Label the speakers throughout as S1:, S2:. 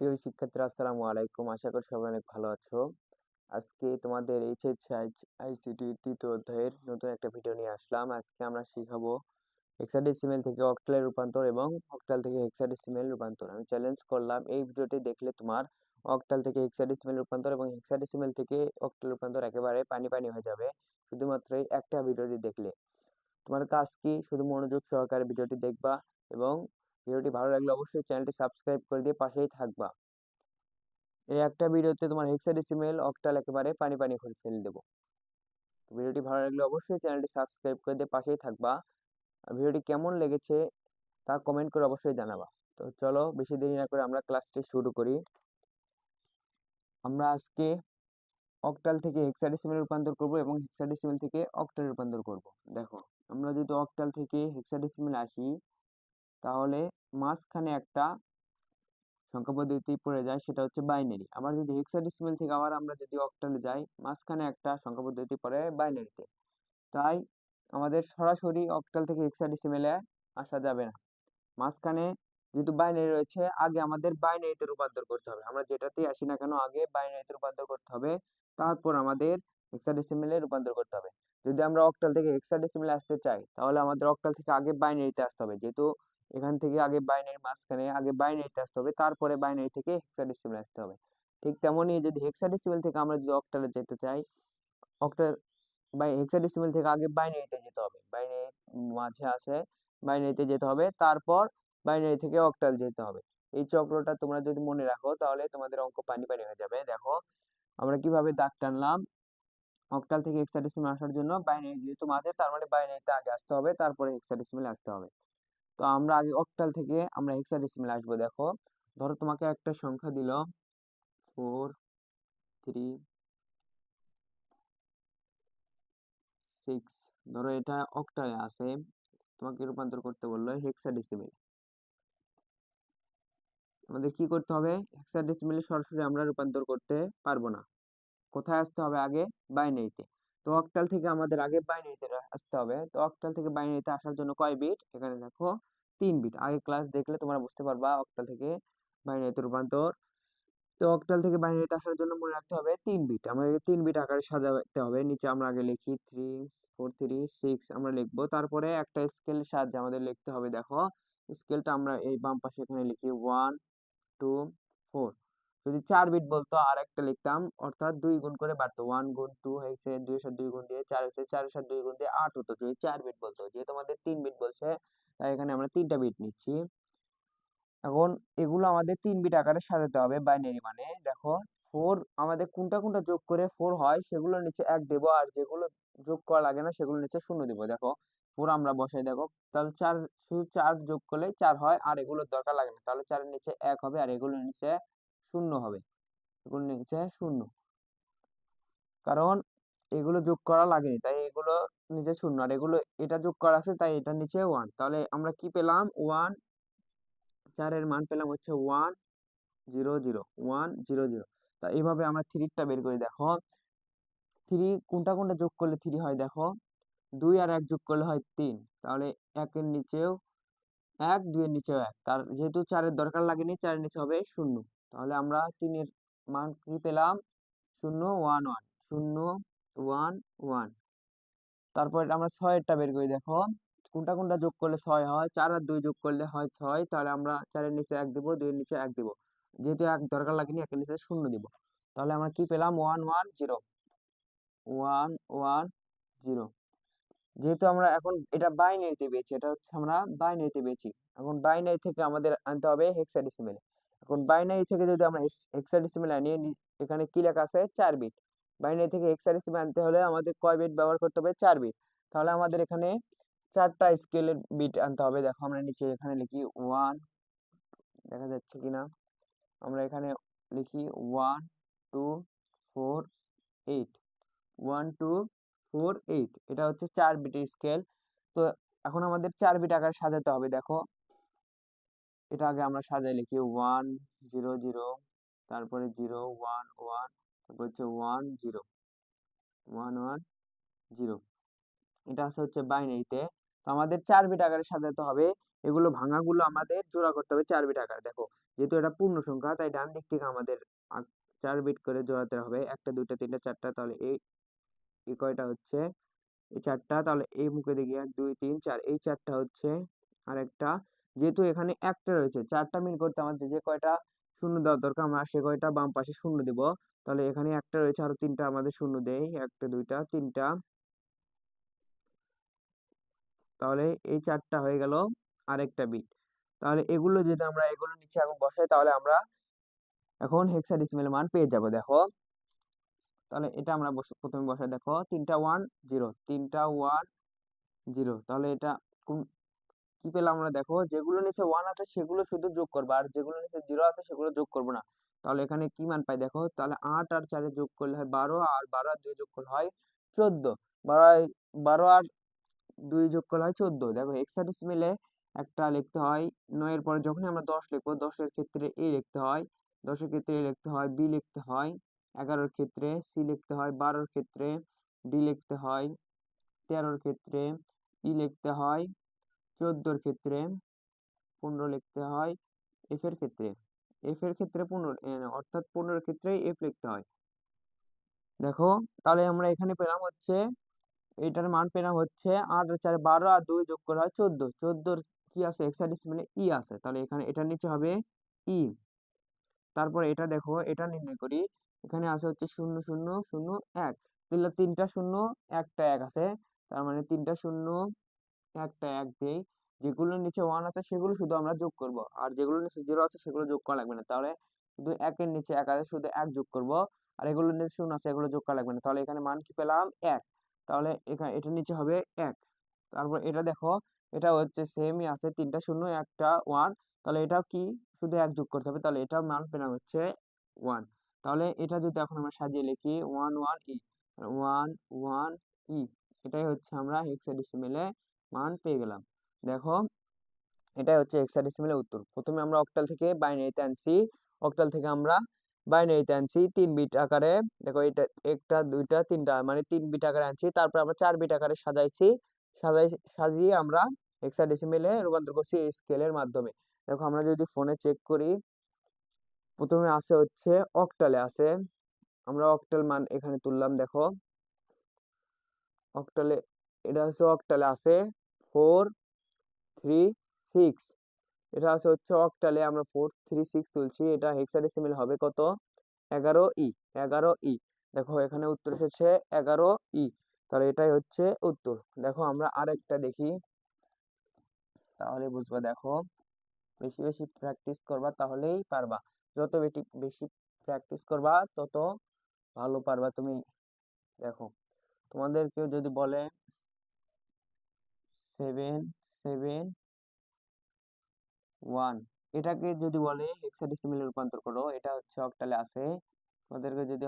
S1: প্রিয় শিক্ষার্থীরা আসসালামু আলাইকুম। আশা করি সবাই অনেক ভালো আছো। আজকে তোমাদের আইসিটি তৃতীয় অধ্যায়ের নতুন একটা ভিডিও নিয়ে আসলাম। আজকে আমরা শিখাবো হেক্সাডেসিমেল থেকে অক্টালে রূপান্তর এবং অক্টাল থেকে হেক্সাডেসিমেল রূপান্তর। আমি চ্যালেঞ্জ করলাম এই ভিডিওটি দেখলে তোমার অক্টাল থেকে হেক্সাডেসিমেল রূপান্তর এবং হেক্সাডেসিমেল থেকে অক্টাল রূপান্তর একেবারে পানি পানি হয়ে যাবে শুধুমাত্র এই একটা ভিডিওটি দেখলে। তোমার কাজ কি? শুধু মনোযোগ সহকারে ভিডিওটি দেখবা এবং ভিডিওটি ভালো লাগলে অবশ্যই চ্যানেলটি সাবস্ক্রাইব করে দিয়ে পাশেই থাকবা। এই একটা ভিডিওতে তোমার হেক্সাডেসিমেল অক্টাল একেবারে পানি পানি করে ফেলে দেবো। ভিডিওটি ভালো লাগলে অবশ্যই চ্যানেলটি সাবস্ক্রাইব করে দিয়ে পাশেই থাকবা। আর ভিডিওটি কেমন লেগেছে তা কমেন্ট করে অবশ্যই জানাবা। তো চলো বেশি দেরি না করে আমরা ক্লাসটি শুরু করি। আমরা আজকে অক্টাল থেকে হেক্সাডেসিমেল রূপান্তর করব এবং হেক্সাডেসিমেল থেকে অক্টাল রূপান্তর করব। দেখো, আমরা যদি অক্টাল থেকে হেক্সাডেসিমেল আসি তাহলে মাঝখানে একটা সংখ্যা পদ্ধতি পড়ে যায়, সেটা হচ্ছে বাইনারি। আবার যদি হেক্সাডেসিমেল থেকে আবার আমরা যদি অক্টালে যাই, মাঝখানে একটা সংখ্যা পদ্ধতি পড়ে বাইনারিতে। তাই আমাদের সরাসরি অক্টাল থেকে হেক্সাডেসিমেলে আসা যাবে না। মাঝখানে যেহেতু বাইনারি রয়েছে, আগে আমাদের বাইনারিতে রূপান্তর করতে হবে। আমরা যেটাতেই আসি না কেন আগে বাইনারিতে রূপান্তর করতে হবে, তারপর আমাদের হেক্সাডেসিমেলে রূপান্তর করতে হবে। যদি আমরা অক্টাল থেকে হেক্সাডেসিমেলে আসতে চাই তাহলে আমাদের অক্টাল থেকে আগে বাইনারিতে আসতে হবে। যেহেতু এখান থেকে আগে বাইনারি, মাঝখানে আগে বাইনারিতে আসতে হবে, তারপরে বাইনারি থেকে হেক্সাডেসিমেলে আসতে হবে। ঠিক তেমনই যদি হেক্সাডেসিমেল থেকে আমরা যদি অক্টালে যেতে চাই, অক্টাল হেক্সাডেসিমেল থেকে আগে বাইনারিতে যেতে হবে। বাইনারি মাঝে আছে, বাইনারিতে যেতে হবে, তারপর বাইনারি থেকে অক্টাল যেতে হবে। এই চক্রটা তোমরা যদি মনে রাখো তাহলে তোমাদের অঙ্ক পানি পানি হয়ে যাবে। দেখো আমরা কিভাবে দাগ টানলাম। অক্টাল থেকে হেক্সাডেসিমেল আসার জন্য বাইনারি যেহেতু মাঝে, তার মানে বাইনারিতে আগে আসতে হবে, তারপরে হেক্সাডেসিমেল আসতে হবে। তো আমরা আগে অক্টাল থেকে আমরা হেক্সাডেসিমেল আসবো। দেখো, ধরো তোমাকে একটা সংখ্যা দিল 4 3 6। ধরো এটা অক্টালে আছে, তোমাকে রূপান্তর করতে বললো হেক্সাডেসিমেল। আমাদের কি করতে হবে? হেক্সাডেসিমেলে সরাসরি আমরা রূপান্তর করতে পারবো না। কোথায় আসতে হবে? আগে বাইনারিতে। তো অক্টাল থেকে আমাদের আগে বাইনারিতে আসতে হবে। তো অক্টাল থেকে বাইনারিতে আসার জন্য কয় বিট? এখানে দেখো 3 বিট। আগে ক্লাস দেখলে তোমরা বুঝতে পারবা অক্টাল থেকে বাইনারিতে রূপান্তর। তো অক্টাল থেকে বাইনারিতে আসার জন্য মনে রাখতে হবে 3 বিট। আমাদের 3 বিট আকারে সাজাতে হবে। নিচে আমরা আগে লিখি 3 4 3 6 আমরা লিখবো। তারপরে একটা স্কেলের সাহায্যে আমাদের লিখতে হবে। দেখো স্কেলটা আমরা এই বাম পাশে এখানে লিখি 1 2 4। যদি 4 বিট বলতো আর একটা লিখতাম, অর্থাৎ 2 গুণ করে বাড়তো। 1 গুণ 2 হয়েছে 2 এর সাথে 2 গুণ দিয়ে 4 হয়েছে, 4 এর সাথে 2 গুণ দিয়ে 8 হতো যদি 4 বিট বলতো। যেহেতু আমাদের 3 বিট বলছে তাই এখানে আমরা 3টা বিট নিচ্ছি। এখন এগুলো আমাদের 3 বিট আকারে সাজাতে হবে বাইনারি মানে। দেখো 4 আমাদের কোনটা কোনটা যোগ করে 4 হয় সেগুলো নিচে 1 দেব, আর যেগুলো যোগ করা লাগে না সেগুলো নিচে 0 দেব। দেখো 4 আমরা বসাই, দেখো তাহলে 4, শুধু 4 যোগ করলে 4 হয়, আর এগুলোর দরকার লাগে না। তাহলে 4 এর নিচে 1 হবে আর এগুলোর নিচে 0 হবে। এগুলোর নিচে 0, কারণ এগুলো যোগ করা লাগেনি তাই এগুলো নিচে 0, আর এগুলো এটা যোগ করা আছে তাই এটা নিচে 1। তাহলে আমরা কি পেলাম? 4 এর মান পেলাম হচ্ছে 1 0 0 1 0 0। তা এইভাবে আমরা 3টা বের করি। দেখো 3 কোনটা কোনটা যোগ করলে 3 হয়? দেখো 2 আর 1 যোগ করলে হয় 3। তাহলে 1 এর নিচেও 1, 2 এর নিচেও 1। তার যেহেতু 4 এর দরকার লাগেনি, 4 এর নিচে হবে 0। তাহলে আমরা 3 এর মান কি পেলাম? 0 1 1 0 1 1। তারপর আমরা 6 এরটা বের করি। দেখো কোনটা কোনটা যোগ করলে 6 হয়? 4 আর 2 যোগ করলে হয় 6। তাহলে আমরা 4 এর নিচে 1 দিব, 2 এর নিচে 1 দিব। যেহেতু 1 দরকার লাগেনি 1 এর নিচে 0 দিব। তাহলে আমরা কি পেলাম? 1 1 0 1 1 0। যেহেতু আমরা এখন এটা বাইনারিতে পেয়েছি, এটা হচ্ছে আমরা বাইনারিতে পেয়েছি। এখন বাইনারি থেকে আমাদের আনতে হবে হেক্সাডেসিমেলে। এখন বাইনারি থেকে যদি আমরা হেক্সাডেসিমেলে আনি, এখানে কি লেখা আছে? 4 বিট। বাইনারি থেকে হেক্সাডেসিমেলে আনতে হলে আমাদের কয় বিট ব্যবহার করতে হবে? 4 বিট। তাহলে আমাদের এখানে 4টা স্কেলের বিট আনতে হবে। দেখো আমরা নিচে এখানে লিখি 1, দেখা যাচ্ছে কিনা, আমরা এখানে লিখি 1 2 4 8 1 2 4 8। এটা হচ্ছে 4 বিটের স্কেল। তো এখন আমাদের 4 বিট আকারে সাজাতে হবে। দেখো এটা আগে আমরা সাজাই, লিখি 1 0 0, তারপরে 0 1 1, তারপর হচ্ছে 1 0 1 1 0। এটা আছে হচ্ছে বাইনারিতে। তো আমাদের 4 বিট আকারে সাজাতে হবে। এগুলো ভাঙাগুলো আমাদের জোড়া করতে হবে 4 বিট আকারে। দেখো যেহেতু এটা পূর্ণ সংখ্যা তাই ডান দিক থেকে আমাদের 4 বিট করে জোড়াতে হবে, 1টা 2টা 3টা 4টা। তাহলে এই কয়টা হচ্ছে এই 4টা, তাহলে এই মুখে দেখি 1 2 3 4, এই 4টা হচ্ছে আরেকটা। যেহেতু এখানে একটা রয়েছে, 4টা মিল করতে আমাদের যে কয়টা শূন্য দেওয়ার দরকার আমরা সে কয়টা বাম পাশে শূন্য দিব। তাহলে এখানে একটা রয়েছে, আরো 3টা আমাদের শূন্য দেই, 1টা 2টা 3টা। তাহলে এই 4টা হয়ে গেল আরেকটা বিট। তাহলে এগুলো যদি আমরা এগুলো নিচে এখন বসাই তাহলে আমরা এখন হেক্সাডেসিমেল মান পেয়ে যাব। দেখো তাহলে এটা আমরা প্রথমে বসাই, দেখো 3টা 1 0, 3টা 1 0। তাহলে এটা কোন কি পেলাম আমরা, দেখো যেগুলো নিচে 1 আছে সেগুলো শুধু যোগ করবো, আর যেগুলো নিচে 0 আছে সেগুলো যোগ করবো না। তাহলে এখানে কি মান পাই দেখো, তাহলে 8 আর 4 যোগ করলে হয় 12, আর 12 আর 2 যোগ করলে হয় 14। 12 আর 2 যোগ করলে হয় 14। দেখো হেক্সাডেসিমেলে একটা লিখতে হয় 9 এর পরে যখনই আমরা 10 লিখবো, 10 এর ক্ষেত্রে এ লিখতে হয়, 10 এর ক্ষেত্রে এ লিখতে হয়, বি লিখতে হয়, 11 এর ক্ষেত্রে সি লিখতে হয়, 12 এর ক্ষেত্রে ডি লিখতে হয়, 13 এর ক্ষেত্রে ই লিখতে হয়, 14 এর ক্ষেত্রে 15 লিখতে হয়, এফ এর ক্ষেত্রে 15 অর্থাৎ 15 এর ক্ষেত্রে এফ লিখতে হয়। দেখো তাহলে আমরা এখানে পেলাম হচ্ছে এটার মান পেলাম হচ্ছে 8 আর 4 12, আর 2 যোগ করা হয় 14। 14 কি আছে হেক্সাডেসিমেলে ই আছে, তাহলে এখানে এটার নিচে হবে ই। তারপরে এটা দেখো এটা নির্ণয় করি, এখানে আছে হচ্ছে 0 0 0 1, তাহলে 3টা 0 একটা 1 আছে, তার মানে 3টা 0 একটা 1 দেই। যেগুলোর নিচে 1 আছে সেগুলো শুধু আমরা যোগ করব, আর যেগুলোর নিচে 0 আছে সেগুলো যোগ করা লাগবে না। তাহলে শুধু 1 এর নিচে 1 আছে শুধু 1 যোগ করব, আর এগুলোর নিচে 0 আছে এগুলো যোগ করা লাগবে না। তাহলে এখানে মান কি পেলাম 1। তাহলে এখানে এটার নিচে হবে 1। তারপর এটা দেখো এটা হচ্ছে সেমই আছে, 3টা 0 একটা 1, তাহলে এটাও কি শুধু 1 যোগ করতে হবে, তাহলে এটাও মান পেলাম হচ্ছে 1। তাহলে এটা যদি এখন আমরা সাজিয়ে লিখি 1 1 ই, 1 1 ই, এটাই হচ্ছে আমরা হেক্সাডেসিমেলে মান পেয়ে গেলাম। দেখো এটাই হচ্ছে হেক্সাডেসিমেলের উত্তর। প্রথমে আমরা অক্টাল থেকে বাইনারিতে আনছি, অক্টাল থেকে আমরা বাইনারিতে আনছি 3 বিট আকারে। দেখো এটা একটা 2টা 3টা মানে 3 বিট আকারে আনছি, তারপর আমরা 4 বিট আকারে সাজাইছি, সাজিয়ে আমরা হেক্সাডেসিমেলে রূপান্তর করছি এই স্কেলের মাধ্যমে। দেখো আমরা যদি ফোনে চেক করি, প্রথমে আছে হচ্ছে অক্টালে আছে, আমরা অক্টাল মান এখানে তুললাম। দেখো অক্টালে এটা হচ্ছে অক্টালে আছে 4 3 6, এটা আছে হচ্ছে অক্টালে আমরা 4 3 6 তুলছি, এটা হেক্সাডেসিমেল হবে কত 11 ই 11 ই। দেখো এখানে উত্তর এসেছে 11 ই, তাহলে এটাই হচ্ছে উত্তর। দেখো আমরা আরেকটা দেখি তাহলে বুঝবা। দেখো বেশি বেশি প্র্যাকটিস করবা তাহলেই পারবা, যত বেশি বেশি প্র্যাকটিস করবা তত ভালো পারবা তুমি। দেখো তোমাদের কেউ যদি বলে 7 7 1, এটাকে যদি বলে হেক্সাডেসিমেলে রূপান্তর করো, এটা হচ্ছে অক্টালে আছে, তোমাদেরকে যদি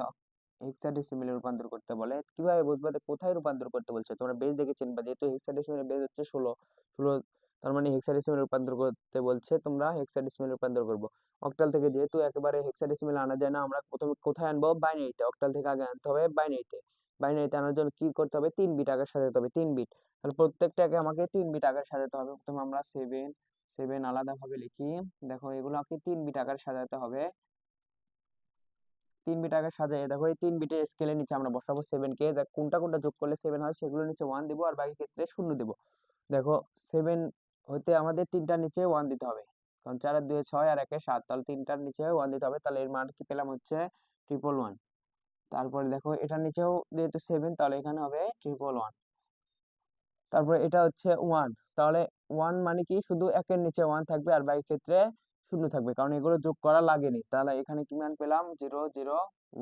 S1: হেক্সাডেসিমেলে রূপান্তর করতে বলে কিভাবে বুঝবা যে কোথায় রূপান্তর করতে বলছে, তোমরা বেস দেখে চিনবা, যেহেতু হেক্সাডেসিমেলের বেস হচ্ছে 16 16, তার মানে হেক্সাডেসিমেলে রূপান্তর করতে বলছে, তোমরা হেক্সাডেসিমেলে রূপান্তর করবো। অক্টাল থেকে যেহেতু একেবারে হেক্সাডেসিমেলে আনা যায় না, আমরা প্রথমে কোথায় আনবো বাইনারিতে, অক্টাল থেকে আগে আনতে হবে বাইনারিতে। বাইনারিতে আনার জন্য কি করতে হবে 3 বিট আগে সাজাতে হবে, 3 বিট। তাহলে প্রত্যেকটাকে আমাকে 3 বিট আগে সাজাতে হবে। প্রথমে আমরা 7 7 আলাদা ভাবে লিখি। দেখো এগুলোকে 3 বিট আকারে সাজাতে হবে, 3 বিট আকারে সাজাই। দেখো এই 3 বিটের স্কেলের নিচে আমরা বসাবো 7 কে, দেখ কোনটা কোনটা যোগ করলে 7 হয় সেগুলোর নিচে 1 দিব, আর বাকি ক্ষেত্রে 0 দিব। দেখো 7 হতে আমাদের 3টার নিচে 1 দিতে হবে, কারণ 4 আর 2 6 আর 1 7, তাহলে 3টার নিচে 1 দিতে হবে। তাহলে এর মান কি পেলাম হচ্ছে 111। তারপরে দেখো এটার নিচেও যেহেতু 7, তাহলে এখানে হবে 111। তারপরে এটা হচ্ছে 1, তাহলে 1 মানে কি শুধু 1 এর নিচে 1 থাকবে, আর বাকি ক্ষেত্রে 0 থাকবে, কারণ এগুলো যোগ করা লাগেনি। তাহলে এখানে কি মান পেলাম 0 0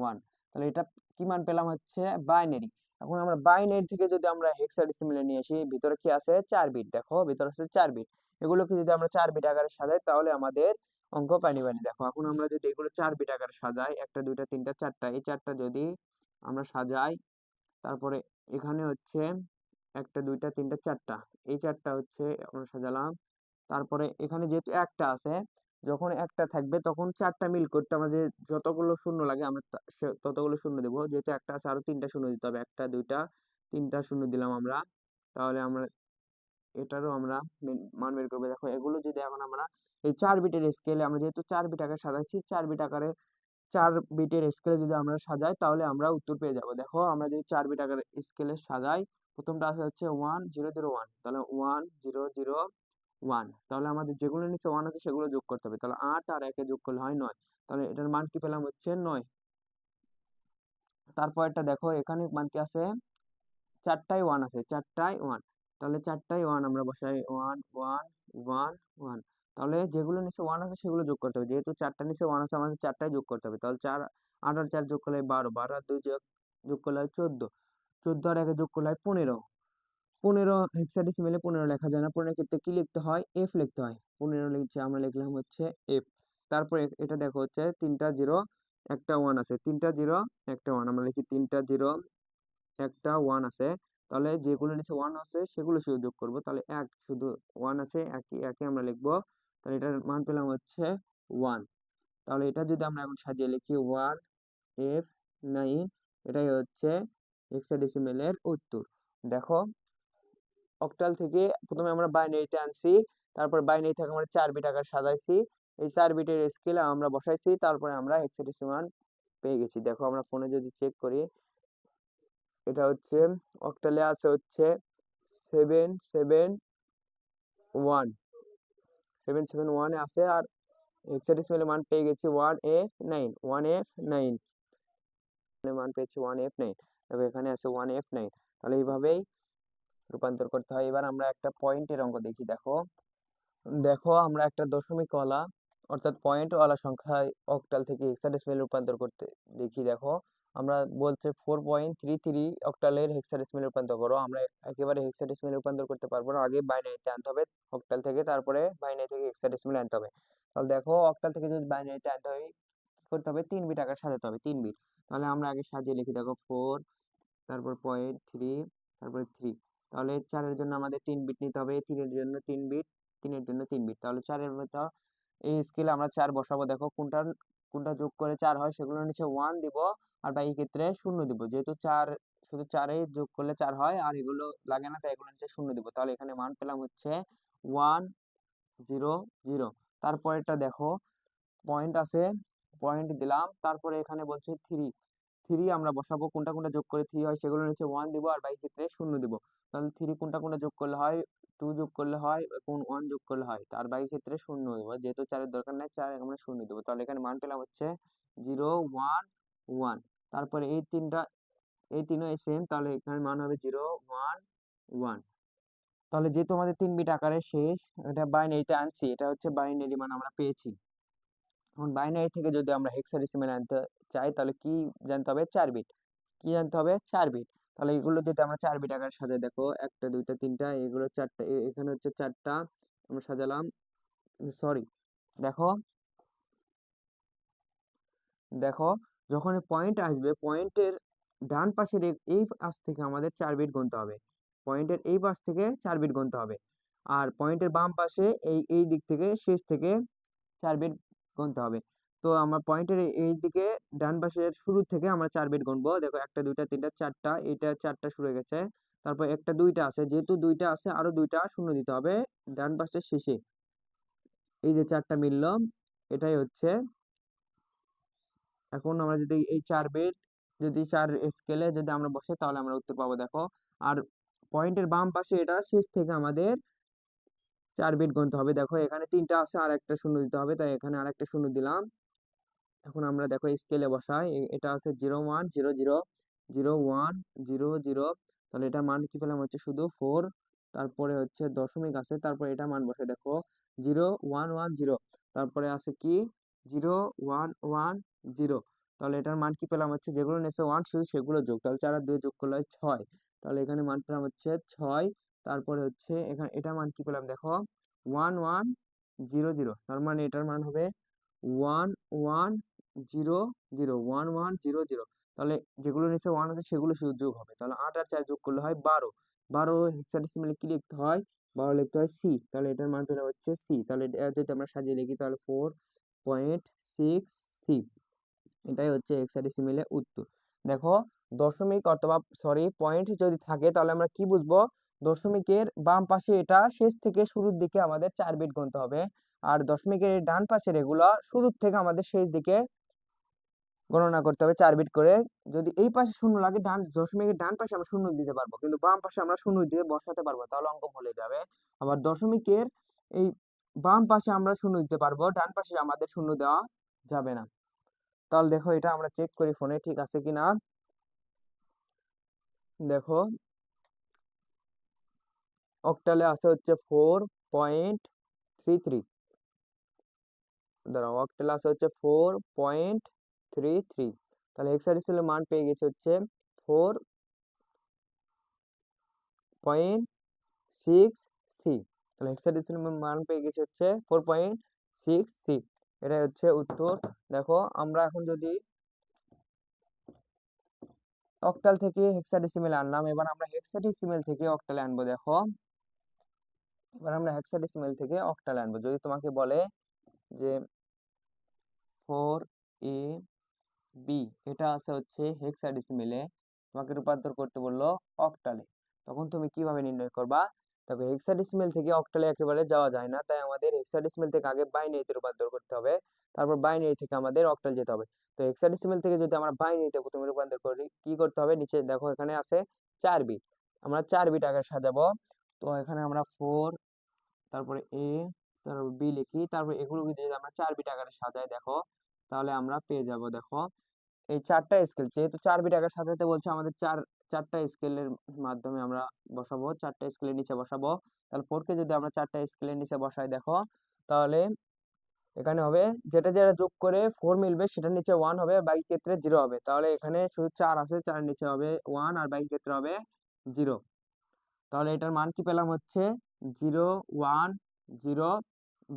S1: 1। তাহলে এটা কি মান পেলাম হচ্ছে বাইনারি। এখন আমরা বাইনারি থেকে যদি আমরা হেক্সাডেসিমেলে নিয়ে আসি, ভিতরে কি আছে 4 বিট, দেখো ভিতরে আছে 4 বিট, এগুলোকে যদি আমরা 4 বিট আকারে সাজাই তাহলে আমাদের অঙ্ক পানি পানি। দেখো এখন আমরা যদি এগুলো 4 বিট আকারে সাজাই, একটা 2টা 3টা 4টা, এই 4টা যদি আমরা সাজাই, তারপরে এখানে হচ্ছে 1টা 2টা 3টা 4টা, এই 4টা হচ্ছে আমরা সাজালাম। তারপরে এখানে যেহেতু একটা আছে, যখন একটা থাকবে তখন 4টা মিল করতে আমাদের যতগুলো শূন্য লাগে আমরা ততগুলো শূন্য দেবো, যেহেতু একটা আছে আরো 3টা শূন্য দিতে হবে, 1টা 2টা 3টা শূন্য দিলাম আমরা। তাহলে আমরা এটারও আমরা মান বের করবো। দেখো এগুলো যদি এখন আমরা এই 4 বিটের স্কেলে আমরা যেহেতু 4 বিট আকারে সাজাইছি, 4 বিট আকারে 4 বিটের স্কেলে যদি আমরা সাজাই তাহলে আমরা উত্তর পেয়ে যাব। দেখো আমরা যদি 4 বিট আকারে স্কেলে সাজাই, প্রথমটা আছে হচ্ছে 1001, তাহলে 1001, তাহলে আমাদের যেগুলো নিচে 1 আছে সেগুলো যোগ করতে হবে। তাহলে 8 আর 1 যোগ করলে হয় 9, তাহলে এটার মান কি পেলাম হচ্ছে 9। তারপরটা দেখো এখানে মান কি আছে, 4টায় 1 আছে, 4টায় 1, তাহলে 4টায় 1 আমরা বসাই 1 1 1 1, তাহলে যেগুলো নিচে 1 আছে সেগুলো যোগ করতে হবে। যেহেতু 4টার নিচে 1 আছে আমাদের 4টায় যোগ করতে হবে। তাহলে 4 8 আর 4 যোগ করলে 12, 12 আর 2 যোগ করলে হয় 14, 14 আর 1 যোগ করলে হয় 15, 15 হেক্সাডেসিমেলে 15 লেখা যায় না, 15 ক্ষেত্রে কি লিখতে হয়, এফ লিখতে হয়। 15 লিখছে, আমরা লিখলাম হচ্ছে এফ। তারপরে এটা দেখো হচ্ছে 3টা 0 একটা 1 আছে, 3টা 0 একটা 1, আমরা লিখি 3টা 0 একটা 1 আছে, তাহলে যেগুলো নিচে 1 আছে সেগুলো শুধু যোগ করব। তাহলে এক শুধু 1 আছে, একই একই আমরা লিখবো, তাহলে এটার মান পেলাম হচ্ছে 1। তাহলে এটা যদি আমরা এখন সাজিয়ে লিখি 1 এফ 9, এটাই হচ্ছে হেক্সাডেসিমেলের উত্তর। দেখো অক্টাল থেকে প্রথমে আমরা বাইনারিতে আনছি, তারপর বাইনারি থেকে আমরা 4 বিট আকারে সাজাইছি, এই 4 বিটের স্কেলে আমরা বসাইছি, তারপরে আমরা হেক্সাডেসিমাল পেয়ে গেছি। দেখো আমরা ফোনে যদি চেক করি, এটা হচ্ছে অক্টালে আছে হচ্ছে 771, 771 এ আছে, আর হেক্সাডেসিমালের মান পেয়ে গেছি 1F9, 1F9 মান পেয়েছি 1F9, তবে এখানে আছে 1F9। তাহলে এইভাবেই রূপান্তর করতে হয়। এবার আমরা একটা পয়েন্টের অঙ্ক দেখি। দেখো দেখো আমরা একটা দশমিক ওয়ালা অর্থাৎ পয়েন্ট ওয়ালা সংখ্যায় অক্টাল থেকে হেক্সাডেসিমেল রূপান্তর করতে দেখি। দেখো আমরা বলছে 4.33 অক্টালের হেক্সাডেসিমেল রূপান্তর করো। আমরা একেবারে হেক্সাডেসিমেল রূপান্তর করতে পারবো না, আগে বাইনারিতে আনতে হবে অক্টাল থেকে, তারপরে বাইনারি থেকে হেক্সাডেসিমেল আনতে হবে। তাহলে দেখো অক্টাল থেকে যদি বাইনারিতে আনতে হয় কি করতে হবে, 3 বিট আকারে সাজাতে হবে, 3 বিট। তাহলে আমরা আগে সাজিয়ে লিখি। দেখো 4, তারপর 0.3, তারপরে 3, তাহলে 4 এর জন্য আমাদের 3 বিট নিতে হবে, 3 এর জন্য 3 বিট, 3 এর জন্য 3 বিট, তাহলে 4 এর মতো এই স্কেলে আমরা 4 বসাবো। দেখো কোনটা কোনটা যোগ করে 4 হয় সেগুলোর নিচে 1 দিব, আর বাকি ক্ষেত্রে 0 দিব। যেহেতু 4 শুধু 4 এই যোগ করলে 4 হয় আর এগুলো লাগে না, তাই এগুলোর নিচে 0 দিব। তাহলে এখানে মান পেলাম হচ্ছে 1 0 0। তারপরেরটা দেখো পয়েন্ট আছে, পয়েন্ট দিলাম, তারপরে এখানে বলছে 3, 3 আমরা বসাবো, কোনটা কোনটা যোগ করে 3 হয় সেগুলো নিচে 1 দিব, আর বাকি ক্ষেত্রে 0 দিব। তাহলে 3 কোনটা কোনটা যোগ করলে হয়, 2 যোগ করলে হয়, কোন 1 যোগ করলে হয়, তার বাকি ক্ষেত্রে 0 দিব। যেহেতু 4 এর দরকার নাই, 4 আমরা 0 দিব। তাহলে এখানে মান পেলাম হচ্ছে 0 1 1। তারপরে এই তিনও সেম, তাহলে এখানে মান হবে 0 1 1। তাহলে যেহেতু আমাদের 3 বিট আকারে শেষ, এটা বাইনারিতে আনছি, এটা হচ্ছে বাইনারি মান আমরা পেয়েছি। এখন বাইনারি থেকে যদি আমরা হেক্সাডেসিমাল আনতে চাই তাহলে কি জানতে হবে, 4 বিট। কি জানতে হবে, 4 বিট। তাহলে এগুলো যদি আমরা 4 বিট আকারে সাজাই, দেখো 1টা 2টা 3টা, এগুলো 4টা, এখানে হচ্ছে 4টা আমরা সাজালাম, সরি। দেখো দেখো যখন পয়েন্ট আসবে, পয়েন্টের ডান পাশের এই পাশ থেকে আমাদের 4 বিট গুনতে হবে, পয়েন্টের এই পাশ থেকে 4 বিট গুনতে হবে। আর পয়েন্টের বাম পাশে এই দিক থেকে শেষ থেকে 4 বিট গুনতে হবে। তো আমরা পয়েন্টের এই দিকে ডান পাশের শুরু থেকে আমরা 4 বিট গুনবো। দেখো 1টা 2টা 3টা 4টা, এটা 4টা শুরু হয়ে গেছে, তারপর 1টা 2টা আছে, যেহেতু 2টা আছে আরো 2টা শূন্য দিতে হবে ডান পাশের শেষে। এই যে 4টা মিললো, এটাই হচ্ছে। এখন আমরা যদি এই 4 বিট যদি 4 স্কেলে যদি আমরা বসে তাহলে আমরা উত্তর পাবো। দেখো আর পয়েন্টের বাম পাশে এটা শেষ থেকে আমাদের 4 বিট গুনতে হবে। দেখো এখানে 3টা আছে আর একটা শূন্য দিতে হবে, তাই এখানে আর একটা শূন্য দিলাম। এখন আমরা দেখো স্কেলে বসাই, এটা আছে 0 1 0 0 0 1 0 0, তাহলে এটা মান কি পেলাম হচ্ছে শুধু 4। তারপরে হচ্ছে দশমিক আছে, তারপরে এটা মান বসে দেখো 0 1 1 0, তারপরে আছে কি 0 1 1 0, তাহলে এটার মান কি পেলাম হচ্ছে যেগুলো নিচে 1 শুধু সেগুলো যোগ, তাহলে 4 আর 2 যোগ করলে হয় 6, তাহলে এখানে মান পেলাম হচ্ছে 6। তারপরে হচ্ছে এখানে এটা মান কি পেলাম, দেখো 1 1 0 0, তার মানে এটার মান হবে 1 1 0 0 1 1 0 0, তাহলে যেগুলো নিচে 1 আছে সেগুলো শুধু যোগ হবে। তাহলে 8 আর 4 যোগ করলে হয় 12, 12 হেক্সাডেসিমালে কি লিখতে হয়, 12 লিখতে হয় সি, তাহলে এটার মান পেলাম হচ্ছে সি। তাহলে এটা যদি আমরা সাজিয়ে লিখি তাহলে 4.6 সি, এটাই হচ্ছে হেক্সাডেসিমেলে উত্তর। দেখো দশমিক অথবা সরি পয়েন্ট যদি থাকে তাহলে আমরা কি বুঝবো, দশমিকের বাম পাশে এটা শেষ থেকে শুরুর দিকে আমাদের 4 বিট গুনতে হবে, আর দশমিকের ডান পাশের এগুলো শুরুর থেকে আমাদের শেষ দিকে গণনা করতে হবে 4 বিট করে। যদি এই পাশে শূন্য লাগে, দশমিকের ডান পাশে আমরা শূন্য দিতে পারবো, কিন্তু বাম পাশে আমরা শূন্য দিয়ে বসাতে পারবো, তাহলে অঙ্ক ভুলে যাবে। আবার দশমিকের এই বাম পাশে আমরা শূন্য দিতে পারবো, ডান পাশে আমাদের শূন্য দেওয়া যাবে না। তাহলে দেখো এটা আমরা চেক করি ফোনে ঠিক আছে কিনা। দেখো অক্টালে আছে হচ্ছে 4.33, দাঁড়াও, অক্টালে আছে হচ্ছে 4.33, তাহলে হেক্সাডেসিমালের মান পেয়ে গেছে হচ্ছে 4.63। তাহলে হেক্সাডেসিমালের মান পেয়ে গেছে হচ্ছে 4.63, এটাই হচ্ছে উত্তর। দেখো আমরা এখন যদি অক্টাল থেকে হেক্সাডেসিমেল আনলাম, এবার আমরা হেক্সাডেসিমেল থেকে অক্টালে আনবো। দেখো এবার আমরা হেক্সাডেসিমেল থেকে অক্টালে আনবো। যদি তোমাকে বলে যে 4AB এটা আছে হচ্ছে হেক্সাডেসিমেলে, তোমাকে রূপান্তর করতে বললো অক্টালে, তখন তুমি কিভাবে নির্ণয় করবা? তবে হেক্সাডেসিমেল থেকে অক্টালে একেবারে যাওয়া যায় না, তাই আমাদের হেক্সাডেসিমেল থেকে আগে বাইনারিতে রূপান্তর করতে হবে, তারপর বাইনারি থেকে আমাদের অক্টাল যেতে হবে। তো হেক্সাডেসিমেল থেকে যদি আমরা বাইনারিতে প্রথমে রূপান্তর করি, কি করতে হবে? নিচে দেখো এখানে আছে 4 বিট, আমরা 4 বিট আগে সাজাবো। তো এখানে আমরা 4, তারপরে A, তারপর B লিখি, তারপর এগুলোকে যদি আমরা 4 বিট আকারে সাজাই দেখো, তাহলে আমরা পেয়ে যাব। দেখো এই 4টা স্কেল, যেহেতু 4 বিট আকারে সাজাতে বলছে, আমাদের 4টা স্কেলের মাধ্যমে আমরা বসাবো, 4টা স্কেলের নিচে বসাবো। তাহলে 4 কে যদি আমরা 4টা স্কেলের নিচে বসাই দেখো, তাহলে এখানে হবে যেটা যেটা যোগ করে 4 মিলবে সেটার নিচে 1 হবে, বাকি ক্ষেত্রে 0 হবে। তাহলে এখানে শুধু 4 আছে, 4 এর নিচে হবে 1 আর বাকি ক্ষেত্রে হবে 0। তাহলে এটার মান কি পেলাম হচ্ছে 0 1 0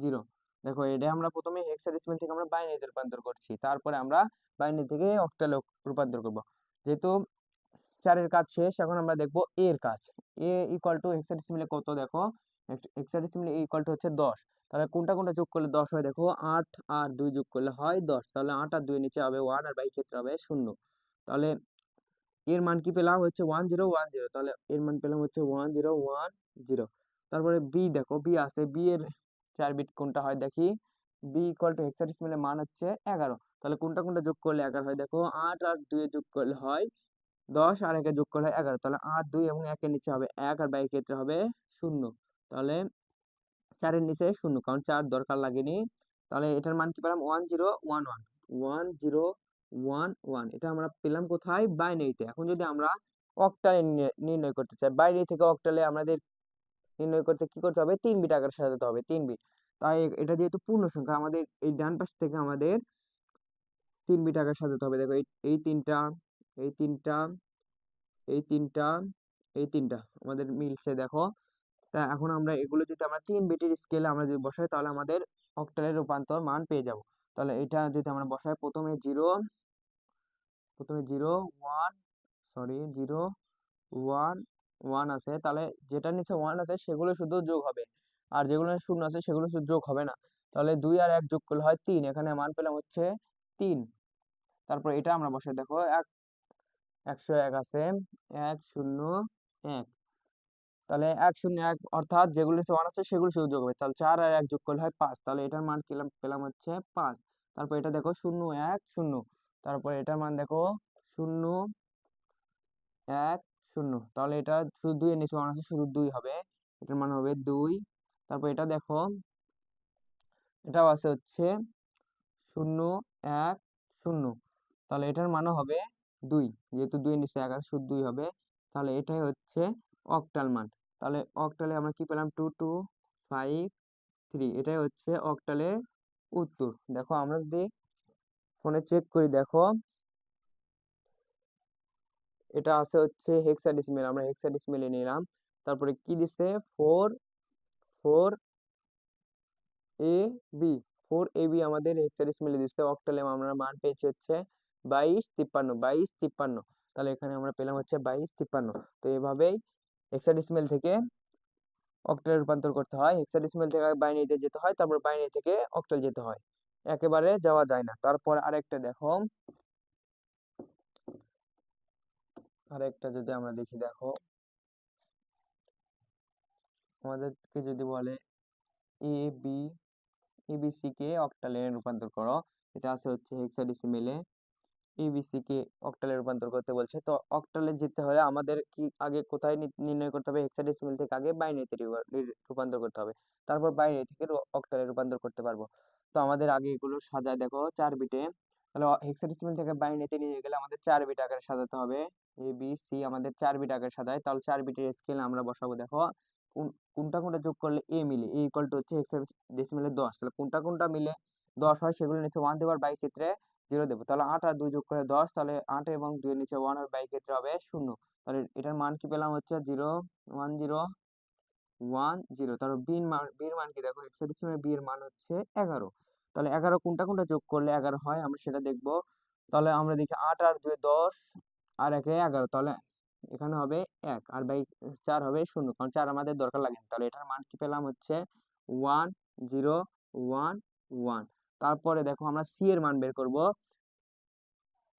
S1: 0। দেখো এটা আমরা প্রথমে হেক্সাডেসিমাল থেকে আমরা বাইনারিতে রূপান্তর করছি, তারপরে আমরা বাইনারি থেকে অক্টালে রূপান্তর করব। যেহেতু 4 এর কাজ শেষ, এখন আমরা দেখব এ এর কাজ। এ ইকুয়াল টু হেক্সাডেসিমালে কত? দেখো হেক্সাডেসিমালে ইকুয়াল টু হচ্ছে 10। তাহলে কোনটা কোনটা যোগ করলে 10 হয়? দেখো 8 আর 2 যোগ করলে হয় 10, তাহলে 8 আর 2 এর নিচে হবে 1 আর বাকি ক্ষেত্রে হবে 0। তাহলে এর মান কি পেলাম হচ্ছে 1010, তাহলে এর মান পেলাম হচ্ছে 1010। তারপরে বি, দেখো বি আছে, বি এর 4 বিট কোনটা হয় দেখি। বি ইকুয়াল টু হেক্সাডেসিমালের মান হচ্ছে 11, তাহলে কোনটা কোনটা যোগ করলে 11 হয়? দেখো 8 আর 2 এ যোগ করলে হয় 10 আর 1 এ যোগ করলে হয় 11, তাহলে 8 2 এবং 1 এর নিচে হবে 1 আর বাকি ক্ষেত্রে হবে 0। তাহলে 4 এর নিচে 0, কারণ 4 দরকার লাগেনি। তাহলে এটার মান কি পেলাম? 1011 1011, এটা আমরা পেলাম কোথায়? বাইনারিতে। এখন যদি আমরা অক্টালে নির্ণয় করতে চাই, বাইনারি থেকে অক্টালে আমাদের নির্ণয় করতে কি করতে হবে? 3 বিট আকারে সাজাতে হবে, 3 বিট। তাই এটা যেহেতু পূর্ণ সংখ্যা, আমাদের এই ডান পাশ থেকে আমাদের 3 বিট আকারে সাজাতে হবে। দেখো এই তিনটা, এই তিনটা, এই তিনটা, এই তিনটা আমাদের মিলছে দেখো। তা এখন আমরা এগুলো যদি আমরা 3 বিটের স্কেলে আমরা যদি বসাই, তাহলে আমাদের অক্টালের রূপান্তর মান পেয়ে যাব। তাহলে এটা যদি আমরা বসাই, প্রথমে 0 1, সরি 0 1 1 আছে, তাহলে যেটার নিচে 1 আছে সেগুলো শুধু যোগ হবে, আর যেগুলো 0 আছে সেগুলো শুধু যোগ হবে না। তাহলে 2 আর 1 যোগ করলে হয় 3, এখানে মান পেলাম হচ্ছে 3। তারপর এটা আমরা বসাই, দেখো 101 আছে, 101, তাহলে 101 অর্থাৎ যেগুলো নিচে 1 আছে সেগুলো শুধু যোগ হবে, তাহলে 4 আর 1 যোগ করলে হয় 5, তাহলে এটার মান পেলাম হচ্ছে 5। তারপর এটা দেখো 0 1 0, তারপর এটার মান দেখো 0 1 0, তাহলে এটা শুধু 2 এর নিচে 1 আছে, শুধু 2 হবে, এটার মান হবে 2। তারপর এটা দেখো, এটাও আছে হচ্ছে 0 1 0, তাহলে এটার মানও হবে 2, যেহেতু 2 এর নিচে 1 আছে শুধু 2 হবে। তাহলে এটাই হচ্ছে অক্টাল মান। তাহলে অক্টালে আমরা কি পেলাম? 2253, এটাই হচ্ছে অক্টালের উত্তর। দেখো আমরা যদি ফোনে চেক করি, দেখো এটা আছে হচ্ছে হেক্সাডেসিমেল, আমরা হেক্সাডেসিমেলে নিলাম। তারপরে কি দিছে? 4 এ বি, 4AB আমাদের হেক্সাডেসিমেলে দিচ্ছে। অক্টালে আমরা মান পেয়েছি হচ্ছে 2253। তাহলে এখানে আমরা পেলাম হচ্ছে 2253। তো এভাবেই হেক্সাডেসিমেল থেকে অক্টালে রূপান্তর করতে হয়। হেক্সাডেসিমেল থেকে বাইনারিতে যেতে হয়, তারপর বাইনারি থেকে অক্টাল যেতে হয়, একেবারে যাওয়া যায় না। তারপর আরেকটা দেখো, আরেকটা যদি আমরা দেখি, দেখো আমাদেরকে যদি বলে এ বি এবিসি কে অক্টালে রূপান্তর করো। এটা আছে হচ্ছে হেক্সাডেসিমেলে। এবিসি কে অক্টালে রূপান্তর করতে বলছে। তো অক্টালে যেতে হলে আমাদের কি আগে কোথায় নির্ণয় করতে হবে? হেক্সাডেসিমেল থেকে আগে বাইনারিতে রূপান্তর করতে হবে, তারপর বাইনারি থেকে অক্টালে রূপান্তর করতে পারবো। তো আমাদের আগে এগুলো সাজায় দেখো 4 বিটে। তাহলে হেক্সাডেসিমেল থেকে বাইনারিতে নিয়ে গেলে আমাদের 4 বিট আকারে সাজাতে হবে। এ বি সি আমাদের 4 বিট আকারে সাজায়, তাহলে 4 বিটের স্কেল আমরা বসাবো। দেখো কোনটা কোনটা যোগ করলে এ মিলে, এ ইকুয়াল টু হচ্ছে হেক্সাডেসিমেলে 10। তাহলে কোনটা কোনটা মিলে 10 হয় সেগুলো নিচে 1 দেবার, বাই ক্ষেত্রে 0 দেবো। তাহলে 8 আর 2 যোগ করে 10, তাহলে 8 এবং 2 এর নিচে 1 আর বাই ক্ষেত্রে হবে 0। তাহলে এটার মান কি পেলাম হচ্ছে 0 1 0 1 0। তাহলে বির মান কি দেখো, হেক্সাডেসিমেল বি এর মান হচ্ছে 11। তাহলে 11 কোনটা কোনটা যোগ করলে 11 হয় আমরা সেটা দেখবো। তাহলে আমরা দেখি 8 আর 2 10 আর 1 11, তাহলে এখানে হবে 1 আর বাই 4 হবে 0, কারণ 4 আমাদের দরকার লাগে না। তাহলে এটার মান কি পেলাম হচ্ছে 1 0 1 1। তারপরে দেখো আমরা সি এর মান বের করব।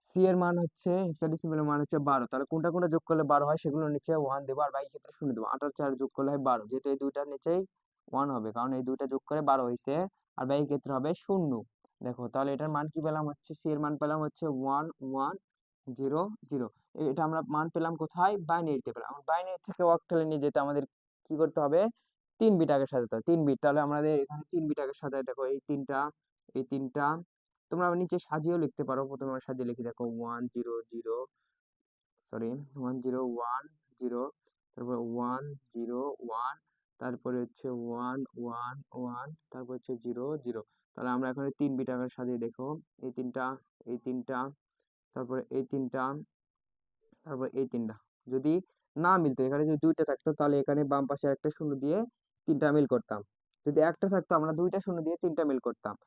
S1: সি এর মান হচ্ছে হেক্সাডেসিমেলের মান হচ্ছে 12। তাহলে কোনটা কোনটা যোগ করলে 12 হয় সেগুলো নিচে 1 দেবো, আর বাকি ক্ষেত্রে 0 দেবো। 8 আর 4 যোগ করলে হয় 12, যেহেতু এই দুইটার নিচেই 1 হবে, কারণ এই দুইটা যোগ করে 12 হয়েছে, আর বাকি ক্ষেত্রে হবে 0। দেখো তাহলে এটার মান কি পেলাম হচ্ছে, সি এর মান পেলাম হচ্ছে 1 1 0 0। এটা আমরা মান পেলাম কোথায়? বাইনারিতে পেলাম। বাইনারি থেকে অক্টালে নিয়ে যেতে আমাদের কি করতে হবে? 3 বিট আগে সাজাতে হবে, 3 বিট। তাহলে আমাদের এখানে 3 বিট আগে সাজায় দেখো, এই তিনটা তোমরা নিচে সাজিয়েও লিখতে পারো। প্রথমে আমরা সাজিয়ে লিখি দেখো 1 0 0, সরি 1 0 1 0, তারপর 1 0 1, তারপরে হচ্ছে 1 1 1, তারপর হচ্ছে 0 0। তাহলে আমরা এখানে 3 বিট আকারে সাজিয়ে দেখো, এই তিনটা, এই তিনটা, তারপরে এই তিনটা, তারপর এই তিনটা। যদি না মিলতো, এখানে যদি দুইটা থাকতো তাহলে এখানে বাম পাশে একটা শূন্য দিয়ে তিনটা মিল করতাম। যদি একটা থাকতো আমরা দুইটা শূন্য দিয়ে তিনটা মিল করতাম।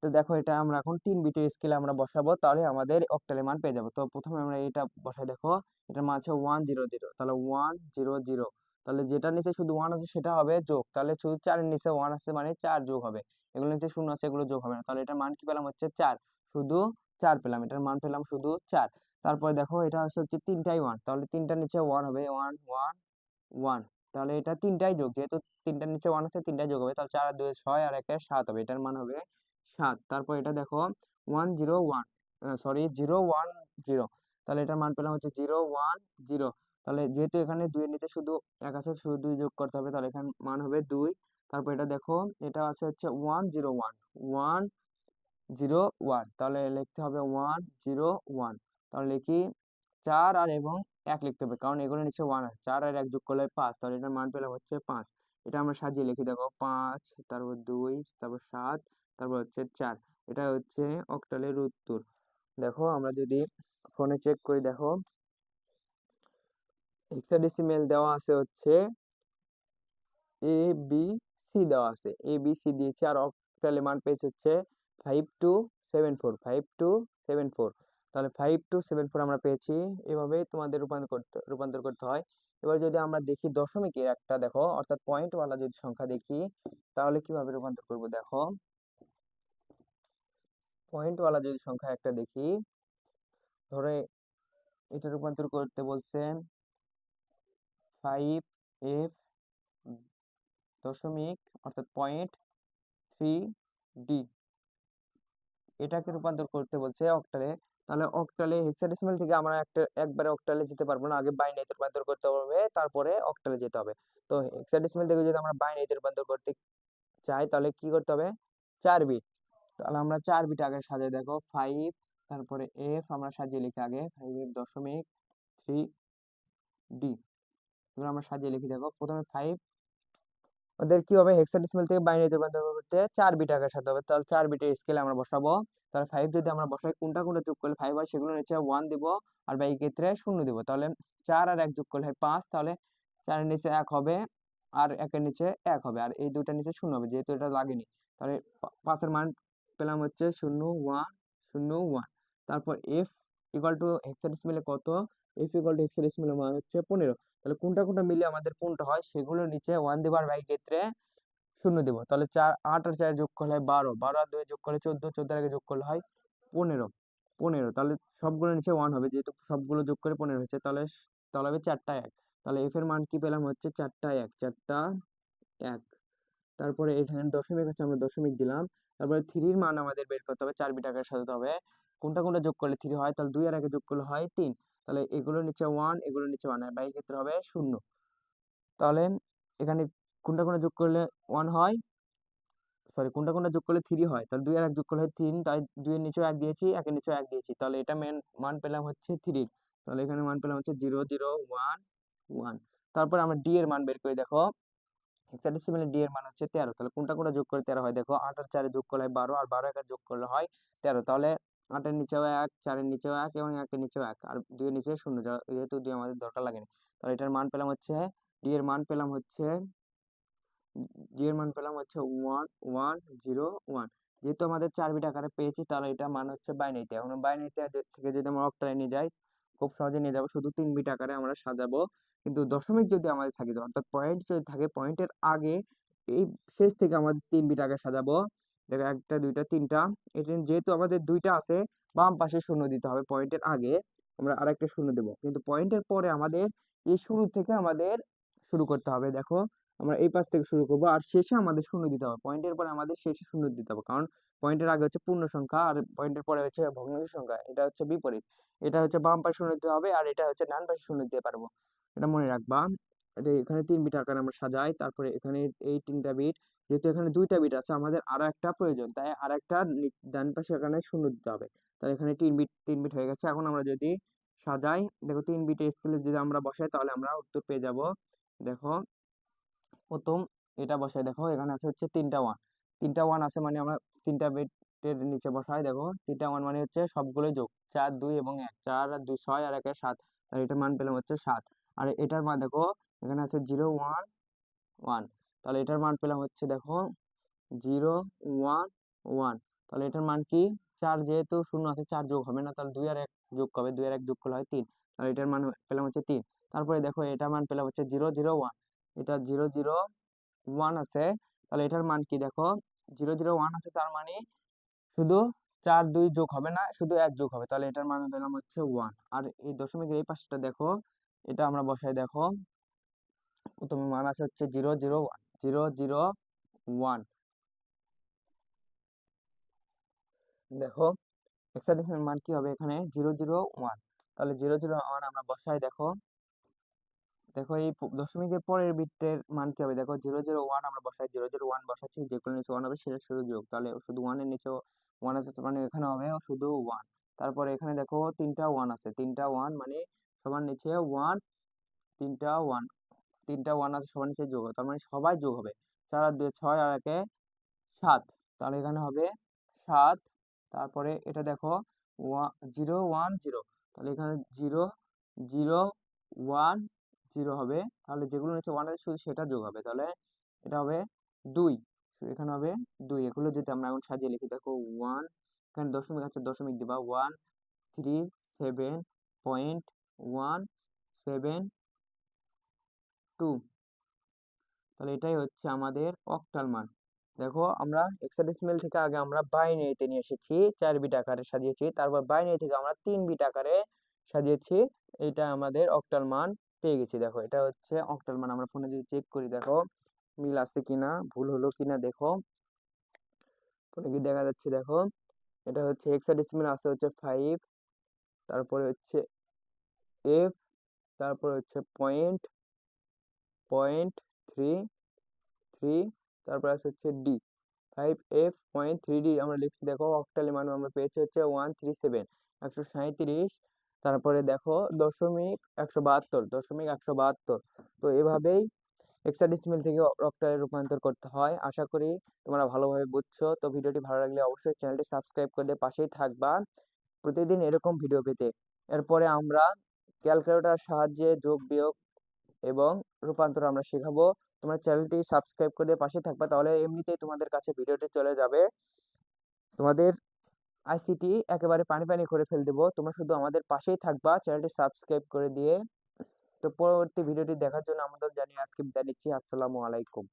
S1: তো দেখো এটা আমরা এখন 3 বিটের স্কেলে আমরা বসাবো, তাহলে আমাদের অক্টালের মান পেয়ে যাবো। তো প্রথমে আমরা এটা বসাই দেখো, এটার মান আছে 1 0 0। তাহলে 1 0 0, তাহলে যেটা নিচে শুধু 1 আছে সেটা হবে যোগ, তাহলে শুধু 4 এর নিচে 1 আছে মানে 4 যোগ হবে। এগুলো নিচে শূন্য আছে এগুলো যোগ হবে না, তাহলে এটার মান কি পেলাম হচ্ছে 4, শুধু 4 পেলাম, এটার মান পেলাম শুধু 4। তারপরে দেখো এটা হচ্ছে তিনটাই 1, তাহলে তিনটার নিচে 1 হবে, 1 1 1। তাহলে এটা তিনটাই যোগ, যেহেতু তিনটার নিচে 1 আছে তিনটাই যোগ হবে, তাহলে 4 আর 2 6 আর 1 7 হবে, এটার মান হবে 7। তারপর এটা দেখো 1 0 1, সরি 0 1 0, তাহলে এটার মান পেলাম হচ্ছে 0 1 0। তাহলে যেহেতু এখানে 2 এর নিচে শুধু 1 আছে, শুধু 2 যোগ করতে হবে, তাহলে এখানে মান হবে 2। তারপর এটা দেখো, এটা আছে হচ্ছে 1 0 1 1 0 1, তাহলে লিখতে হবে 1 0 1। তাহলে লিখি 4 আর এবং 1 লিখতে হবে, কারণ এগুলো নিচে 1 আছে, 4 আর 1 যোগ করলে 5, তাহলে এটার মান পেলাম হচ্ছে 5। এটা আমরা সাজিয়ে লিখি দেখো 5, তারপর 2, তারপর 7, তারপর হচ্ছে 4। এটা হচ্ছে অক্টালের উত্তর। দেখো আমরা যদি ফোনে চেক করি, দেখো হেক্সাডেসিমেল দেওয়া আছে হচ্ছে এ বি সি, দেওয়া আছে এ বি সি দিয়েছে, আর অক্টালে মান পেয়েছে হচ্ছে 5274 5274। তাহলে 5274 আমরা পেয়েছি। এভাবে তোমাদের রূপান্তর করতে হয়। এবার যদি আমরা দেখি দশমিকের একটা, দেখো অর্থাৎ পয়েন্ট ওয়ালা যদি সংখ্যা দেখি তাহলে কিভাবে রূপান্তর করব। দেখো পয়েন্ট ওয়ালা যদি সংখ্যা একটা দেখি, ধরে এটা রূপান্তর করতে বলছে 5f দশমিক অর্থাৎ 0.3d, এটাকে রূপান্তর করতে বলছে অক্টালে। তাহলে অক্টালে হেক্সাডেসিমাল থেকে আমরা একবারে অক্টালে যেতে পারবো না, আগে বাইনারিতে রূপান্তর করতে হবে, তারপরে অক্টালে যেতে হবে। তো হেক্সাডেসিমাল থেকে যদি আমরা বাইনারিতে রূপান্তর করতে চাই তাহলে কি করতে হবে? 4 বিট। তাহলে আমরা 4 বিট আগে সাজিয়ে দেখো 5, তারপরে এফ আমরা সাজিয়ে লিখি আগে 5.3d, এগুলো আমরা সাজিয়ে লিখি দেখো। প্রথমে 5 ওদের কি হবে, হেক্সাডেসিমাল থেকে বাইনারিতে রূপান্তর করতে 4 বিট আকারে সাজাতে হবে, তাহলে 4 বিটের স্কেলে আমরা বসাবো। তাহলে 5 যদি আমরা বসাই, কোনটা কোনটা যোগ করলে 5 হয় সেগুলো নিচে 1 দিব, আর বাকি ক্ষেত্রে 0 দিব। তাহলে 4 আর 1 যোগ করলে হয় 5, তাহলে 4 এর নিচে 1 হবে, আর 1 এর নিচে 1 হবে, আর এই দুটার নিচে 0 হবে, যেহেতু এটা লাগেনি। তাহলে 5 এর মান পেলাম হচ্ছে 0 1 0 1। তারপর এফ ইকুয়াল টু হেক্সাডেসিমালে কত, এফ ইকুয়াল টু হেক্সাডেসিমালের মান হচ্ছে 15। তাহলে কোনটা কোনটা মিলে আমাদের 15 হয় সেগুলো নিচে 1 দেবো, আর বাকি ক্ষেত্রে 0 দেবো। তাহলে 8 আর 4 যোগ করলে হয় 12, 12 আর 2 যোগ করলে 14, 14 আগে যোগ করলে হয় 15 15। তাহলে সবগুলো নিচে 1 হবে, যেহেতু সবগুলো যোগ করে 15 হয়েছে, তাহলে তাহলে হবে 4টা 1। তাহলে এফ এর মান কি পেলাম হচ্ছে 4টা 1 4টা 1। তারপরে এখানে দশমিক আছে, আমরা দশমিক দিলাম। তারপরে থ্রির মান আমাদের বের করতে হবে, 4 বিট আকারে সাজাতে হবে। কোনটা কোনটা যোগ করলে থ্রি হয়, তাহলে 2 আর 1 যোগ করলে হয় 3। তাহলে এগুলোর নিচে 1, এগুলোর নিচে 1, আর এই ক্ষেত্রে হবে 0। তাহলে এখানে কোনটা কোনটা যোগ করলে 1 হয়, সরি কোনটা কোনটা যোগ করলে 3 হয়, তাহলে 2 আর 1 যোগ করলে হয় 3। তাই 2 এর নিচেও 1 দিয়েছি, 1 এর নিচেও 1 দিয়েছি, তাহলে এটা মান পেলাম হচ্ছে 3। তাহলে এখানে মান পেলাম হচ্ছে 0 0 1 1। তারপর আমরা ডি এর মান বের করে দেখো, হেক্সাডেসিমেলে ডি এর মান হচ্ছে 13। তাহলে কোনটা কোনটা যোগ করে 13 হয়, দেখো 8 আর 4 যোগ করলে হয় 12, আর 12 1 যোগ করলে হয় 13। তাহলে 8 এর নিচেও 1, 4 এর নিচেও 1 এবং 1 এর নিচেও 1, আর 2 এর নিচে 0, যেহেতু 2 আমাদের দরকার লাগেনি। তাহলে এটার মান পেলাম হচ্ছে, ডি এর মান পেলাম হচ্ছে, ডি এর মান পেলাম হচ্ছে 1 1 0 1। যেহেতু আমাদের 4 বিট আকারে পেয়েছি, তাহলে এটা মান হচ্ছে বাইনারিতে। এখন বাইনারিতে থেকে যদি আমরা অক্টালে নিয়ে যাই, খুব সহজে নিয়ে যাবো, শুধু 3 বিট আকারে আমরা সাজাবো। কিন্তু দশমিক যদি আমাদের থাকে, অর্থাৎ পয়েন্ট যদি থাকে, পয়েন্টের আগে এই শেষ থেকে আমাদের 3 বিট আগে সাজাবো। দেখো 1টা 2টা 3টা, এটা যেহেতু আমাদের 2টা আছে, বাম পাশে শূন্য দিতে হবে। পয়েন্টের আগে আমরা আরেকটা শূন্য দেবো, কিন্তু পয়েন্টের পরে আমাদের এই শুরু থেকে আমাদের শুরু করতে হবে। দেখো আমরা এই পাশ থেকে শুরু করবো, আর শেষে আমাদের শূন্য দিতে হবে। পয়েন্টের পরে আমাদের শেষে শূন্য দিতে হবে, কারণ পয়েন্টের আগে হচ্ছে পূর্ণ সংখ্যা আর পয়েন্টের পরে হচ্ছে ভগ্নাংশ সংখ্যা, এটা হচ্ছে বিপরীত। এটা হচ্ছে বাম পাশে শূন্য দিতে হবে, আর এটা হচ্ছে ডান পাশে শূন্য দিতে পারবো, এটা মনে রাখবা। এটা এখানে 3 বিট আকারে আমরা সাজাই। তারপরে এখানে এই 3টা বিট, যেহেতু এখানে 2টা বিট আছে, আমাদের আরো একটা প্রয়োজন, তাই আর একটা ডান পাশে এখানে শূন্য দিতে হবে। তাহলে এখানে 3 বিট হয়ে গেছে। এখন আমরা যদি সাজাই, দেখো 3 বিটের স্কেলে যদি আমরা বসাই, তাহলে আমরা উত্তর পেয়ে যাব। দেখো প্রথম এটা বসাই, দেখো এখানে আছে হচ্ছে 3টা 1, 3টা 1 আছে, মানে আমরা 3টা বিটের নিচে বসাই। দেখো 3টা 1 মানে হচ্ছে সবগুলোই যোগ, 4 2 এবং 1, 4 আর 2 6 আর 1 7। আর এটার মান পেলাম হচ্ছে 7। আর এটার মান দেখো এখানে আছে 0 1 1, তাহলে এটার মান পেলাম হচ্ছে দেখো 0 1 1। তাহলে এটার মান কি, 4, যেহেতু শূন্য আছে 4 যোগ হবে না, তাহলে 2 আর 1 যোগ হবে, 2 আর 1 যোগ করলে হয় 3। তাহলে এটার মান পেলাম হচ্ছে 3। তারপরে দেখো এটার মান পেলাম হচ্ছে 0 0 1, এটা 0 0 1 আছে। তাহলে এটার মান কি, দেখো 0 0 1 আছে, তার মানে শুধু 4 2 যোগ হবে না, শুধু 1 যোগ হবে। তাহলে এটার মান পেলাম হচ্ছে 1। আর এই দশমিকের এই পাশটা দেখো, এটা আমরা বসাই। দেখো প্রথমে মান আছে হচ্ছে 0 0 1 0 0 1। দেখো হেক্সাডেসিমাল মান কি হবে এখানে, 0 0 1। তাহলে 0 0 1 আমরা বসাই। দেখো দেখো এই দশমিকের পরের বিটের মান কি হবে, দেখো 0 0 1 আমরা বসাই, 0 0 1 বসাচ্ছি, যেগুলো নিচে 1 হবে সেটা শুধু যোগ। তাহলে শুধু 1 এর নিচেও 1 আছে, মানে এখানে হবে শুধু 1। তারপরে এখানে দেখো 3টা 1 আছে, 3টা 1 মানে সবার নিচে 1, 3টা 1, 3টা 1 আছে, সবার নিচে যোগ হবে, তার মানে সবাই যোগ হবে। 4 আর 2 6 আর 1 7। তাহলে এখানে হবে 7। তারপরে এটা দেখো 0 1 0, তাহলে এখানে 0 0 1 0 হবে। তাহলে যেগুলো নিচে 1 আছে শুধু সেটা যোগ হবে, তাহলে এটা হবে 2। এখানে হবে 2। এগুলো যদি আমরা এখন সাজিয়ে লিখি, দেখো 1, এখানে দশমিক আছে, দশমিক দিবা 1 3 7 পয়েন্ট 1 7 2। তাহলে এটাই হচ্ছে আমাদের অক্টাল মান। দেখো আমরা হেক্সাডেসিমেল থেকে আগে আমরা বাইনারিতে নিয়ে এসেছি, 4 বিট আকারে সাজিয়েছি, তারপর বাইনারি থেকে আমরা 3 বিট আকারে সাজিয়েছি। এটা আমাদের অক্টাল মান পেয়ে গেছি। দেখো এটা হচ্ছে অক্টাল মান। আমরা ফোনে যদি চেক করি, দেখো মিল আছে কিনা, ভুল হলো কিনা, দেখো ফোনে কি দেখা যাচ্ছে। দেখো এটা হচ্ছে হেক্সাডেসিমেল আছে হচ্ছে 5, তারপরে হচ্ছে এফ, তারপরে হচ্ছে পয়েন্ট পয়েন্ট 3 3, তারপর আছে হচ্ছে ডি, 5F.3D আমরা লিখছি। দেখো অক্টালে মান আমরা পেয়েছি হচ্ছে 137 137। তারপরে দেখো দশমিক 172। তো এভাবেই হেক্সাডেসিমেল থেকে অক্টালে রূপান্তর করতে হয়। আশা করি তোমরা ভালোভাবে বুঝছো। তো ভিডিওটি ভালো লাগলে অবশ্যই চ্যানেলটি সাবস্ক্রাইব করে দিয়ে পাশেই থাকবা প্রতিদিন এরকম ভিডিও পেতে। এরপরে আমরা ক্যালকুলেটর সাহায্যে যোগ বিয়োগ এবং রূপান্তর আমরা শেখাবো। তোমরা চ্যানেলটি সাবস্ক্রাইব করে পাশে থাকবা, তাহলে এমনিতেই তোমাদের কাছে ভিডিওটি চলে যাবে। তোমাদের আইসিটি একেবারে পানি পানি করে ফেল দেবো, তোমরা শুধু আমাদের পাশেই থাকবা চ্যানেলটি সাবস্ক্রাইব করে দিয়ে। তো পরবর্তী ভিডিওটি দেখার জন্য আমাদের জানিয়ে আজকে বিদায় নিচ্ছি। আসসালামু আলাইকুম।